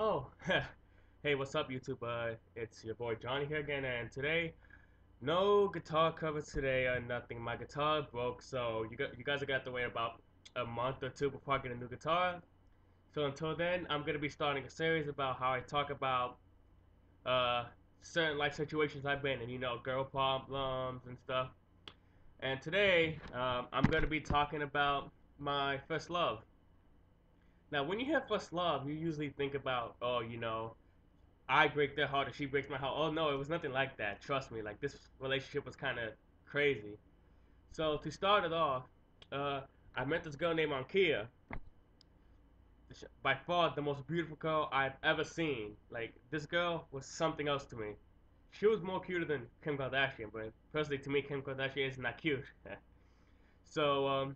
Oh, hey, what's up, YouTube? It's your boy Johnny here again, and today, no guitar cover today or nothing. My guitar broke, so you guys are gonna have to wait about a month or two before I get a new guitar. So until then, I'm gonna be starting a series about how I talk about uh certain life situations I've been in, girl problems and stuff. And today, I'm gonna be talking about my first love. Now, when you hear first love, you usually think about, oh, I break their heart or she breaks my heart. Oh no, it was nothing like that. Trust me. Like this relationship was kind of crazy. So to start it off, uh, I met this girl named Ankia. By far the most beautiful girl I've ever seen. Like this girl was something else to me. She was more cuter than Kim Kardashian, but personally to me, Kim Kardashian is not cute. So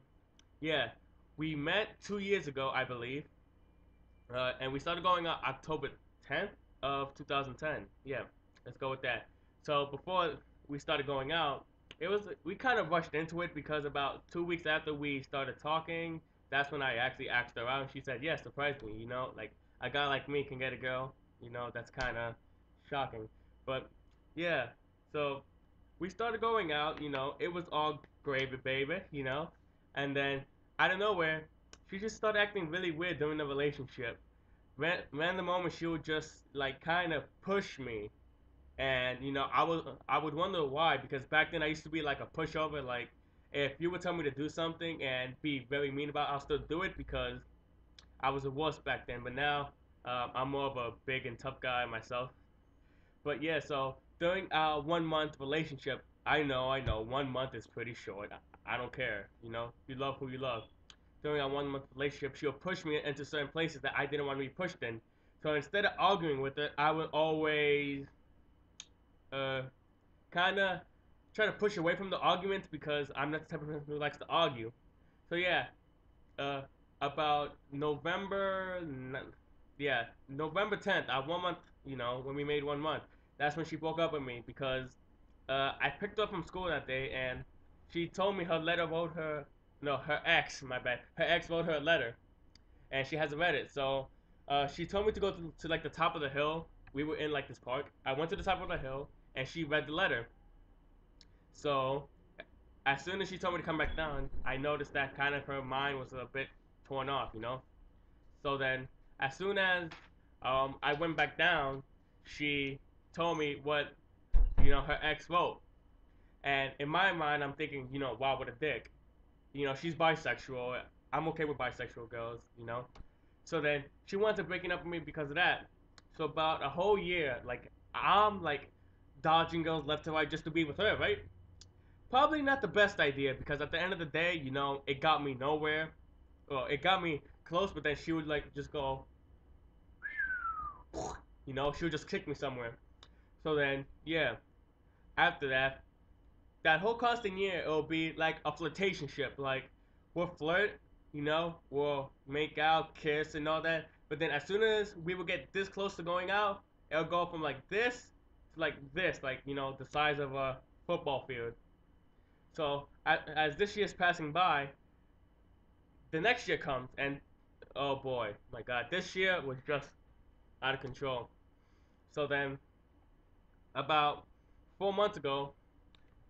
yeah, we met 2 years ago, I believe, and we started going on October 10th of 2010. Yeah, let's go with that. So before we started going out, it was we kind of rushed into it because about 2 weeks after we started talking, that's when I actually asked her out, and she said yes. Surprisingly, like a guy like me can get a girl. That's kind of shocking. But yeah, so we started going out. It was all gravy, baby. And then out of nowhere, she just started acting really weird during the relationship. Random moments she would just like kind of push me, and I would wonder why, because back then I used to be like a pushover. Like if you would tell me to do something and be very mean about it, I'll still do it because I was a wuss back then. But now I'm more of a big and tough guy myself. But yeah, so during our 1 month relationship, I know, 1 month is pretty short. I don't care. You love who you love. During our 1 month relationship, she would push me into certain places that I didn't want to be pushed in. So instead of arguing with her, I would always uh, kind of try to push away from the arguments because I'm not the type of person who likes to argue. So yeah, uh, about yeah, November 10th, our 1 month, when we made 1 month, that's when she broke up with me because I picked her up from school that day and she told me her letter wrote her, no, her ex, my bad, her ex wrote her a letter and she hasn't read it. So she told me to go to like the top of the hill. We were in like this park. I went to the top of the hill and she read the letter. So as soon as she told me to come back down, I noticed that kind of her mind was a bit torn off. So then, as soon as I went back down, she told me what her ex wrote, and in my mind, I'm thinking, wow, what a dick. She's bisexual. I'm okay with bisexual girls. So then she wanted to breaking up with me because of that. So about a whole year, like I'm like dodging girls left and right just to be with her, right? Probably not the best idea because at the end of the day, it got me nowhere. Well, it got me close, but then she would like just go, she would just kick me somewhere. So then, yeah, after that, that whole constant year, it'll be like a flirtationship. Like we'll flirt, we'll make out, kiss, and all that. But then as soon as we would get this close to going out, it'll go from like this to like this, like the size of a football field. So as this year's passing by, the next year comes, and oh boy, my God, this year was just out of control. So then, about 4 months ago,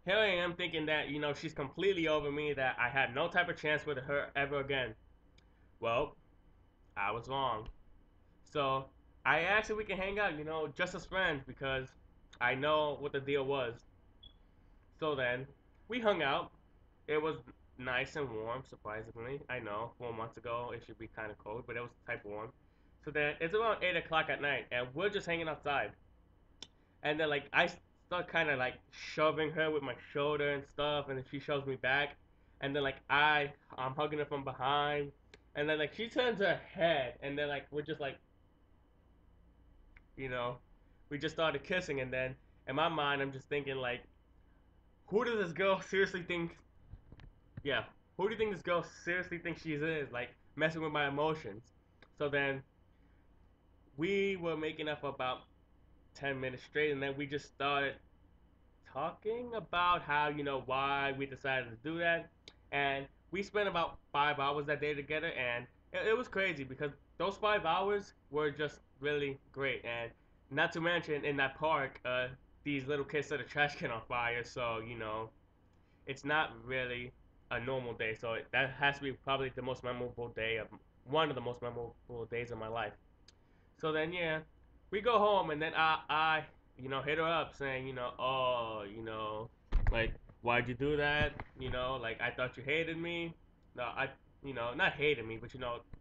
here I am thinking that she's completely over me, that I had no type of chance with her ever again. Well, I was wrong. So I asked if we can hang out, just as friends, because I know what the deal was. So then we hung out. It was nice and warm, surprisingly. I know 4 months ago it should be kind of cold, but it was type warm. So then it's around 8 o'clock at night, and we're just hanging outside. And then like I start kind of like shoving her with my shoulder and stuff, and then she shoves me back, and then like I'm hugging her from behind, and then like she turns her head, and then like we're just like you know we just started kissing, and then in my mind I'm just thinking like, who does this girl seriously think? Yeah, who do you think this girl seriously thinks she is? Like messing with my emotions. So then we were making up for about 10 minutes straight, and then we just started talking about how why we decided to do that, and we spent about 5 hours that day together, and it was crazy because those 5 hours were just really great, and not to mention in that park, these little kids set a trash can on fire, so it's not really a normal day. So that has to be probably the most memorable day of one of the most memorable days of my life. So then yeah, we go home and then I hit her up saying oh like why'd you do that, like I thought you hated me. No, I not hated me, but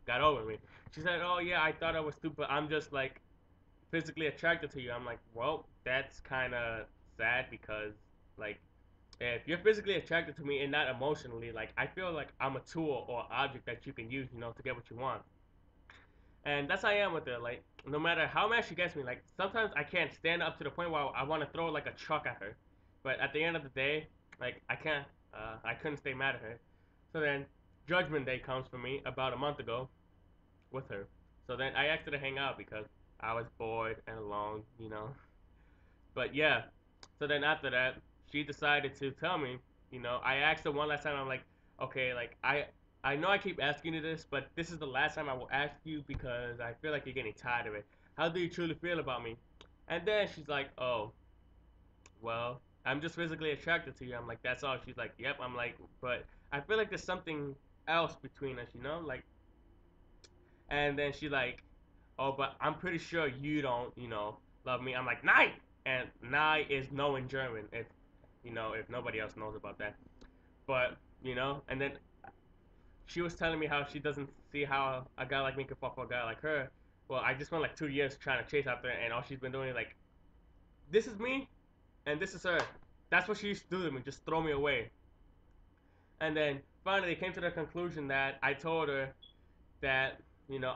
got over me. She said, oh yeah, I thought I was stupid. I'm just like physically attracted to you. I'm like, well, that's kind of sad because like if you're physically attracted to me and not emotionally, like I feel like I'm a tool or object that you can use, to get what you want. And that's how I am with her. Like no matter how mad she gets me, like sometimes I can't stand up to the point where I want to throw like a truck at her. But at the end of the day, like I can't, I couldn't stay mad at her. So then Judgment Day comes for me about a month ago with her. So then I asked her to hang out because I was bored and alone. But yeah, so then after that, she decided to tell me. I asked her one last time. I'm like, okay, like I know I keep asking you this, but this is the last time I will ask you because I feel like you're getting tired of it. How do you truly feel about me? And then she's like, oh, well, I'm just physically attracted to you. I'm like, that's all. She's like, yep. I'm like, but I feel like there's something else between us, like. And then she like, oh, but I'm pretty sure you don't love me. I'm like, nein! And nein is no in German, if nobody else knows about that. But, and then she was telling me how she doesn't see how a guy like me could fall for a guy like her. Well, I just spent like 2 years trying to chase after her, and all she's been doing is like, this is me, and this is her. That's what she used to do to me, just throw me away. And then finally, they came to the conclusion that I told her that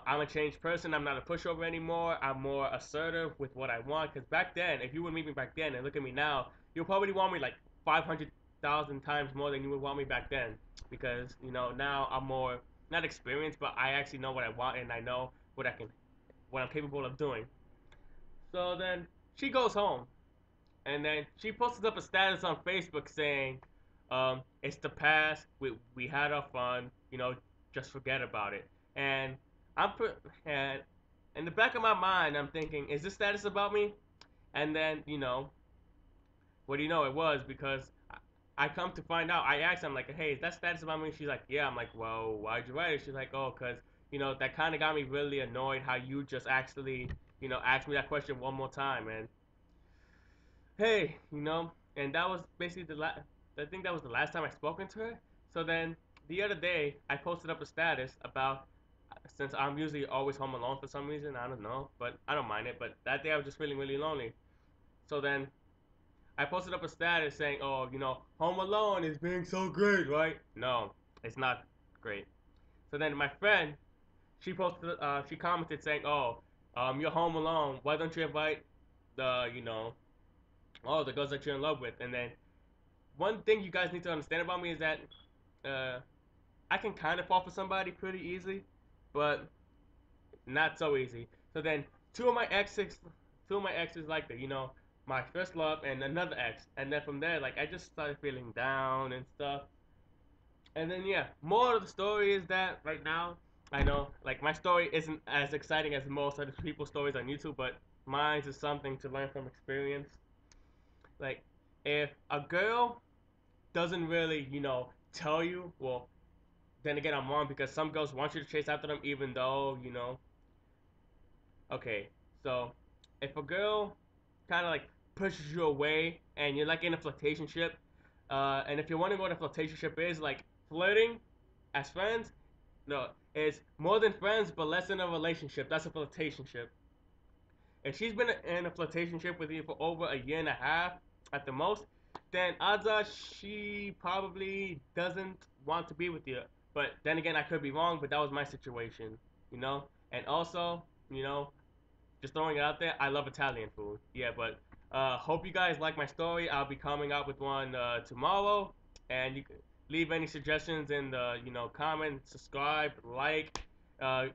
I'm a changed person. I'm not a pushover anymore. I'm more assertive with what I want. Because back then, if you would meet me back then and look at me now, you'll probably want me like 500,000 times more than you would want me back then. Because now I'm more not experienced, but I actually know what I want and I know what I'm capable of doing. So then she goes home and then she posted up a status on Facebook saying, "It's the past. We had our fun. Just forget about it." And I'm put and in the back of my mind, I'm thinking, "Is this status about me?" And then what do you know? It was because I come to find out. I asked her, I'm like, "Hey, is that status about me?" She's like, "Yeah." I'm like, "Well, why'd you write it?" She's like, "Oh, cause that kind of got me really annoyed how you just actually asked me that question one more time and." Hey, and that was basically I think that was the last time I spoken to her. So then the other day I posted up a status about since I'm usually always home alone for some reason, I don't know, but I don't mind it. But that day I was just feeling really lonely. So then I posted up a status saying, "Oh, Home Alone is being so great, right?" No, it's not great. So then my friend, she commented saying, "Oh, you're home alone. Why don't you invite the, the girls that you're in love with?" And then one thing you guys need to understand about me is that uh, I can kind of fall for somebody pretty easily, but not so easy. So then two of my exes, like that, my first love and another ex, and then from there, like I just started feeling down and stuff. And then yeah, more of the story is that right now, I know like my story isn't as exciting as most other people's stories on YouTube, but mine is something to learn from experience. Like if a girl doesn't really, tell you, well, then again, I'm wrong because some girls want you to chase after them even though, okay, so if a girl kind of like pushes you away and you're like in a flirtationship, and if you're wondering what a flirtationship is, like flirting as friends, no, it's more than friends but less than a relationship. That's a flirtationship. If she's been in a flirtationship with you for over a year and a half at the most, then odds are she probably doesn't want to be with you. But then again, I could be wrong, but that was my situation. And also, you know, just throwing it out there, I love Italian food. Yeah, but hope you guys like my story. I'll be coming out with one tomorrow, and you can leave any suggestions in the comment, subscribe, like, uh,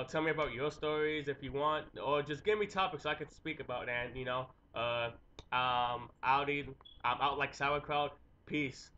tell me about your stories if you want, or just give me topics I could speak about. And I'm out like sauerkraut. Peace.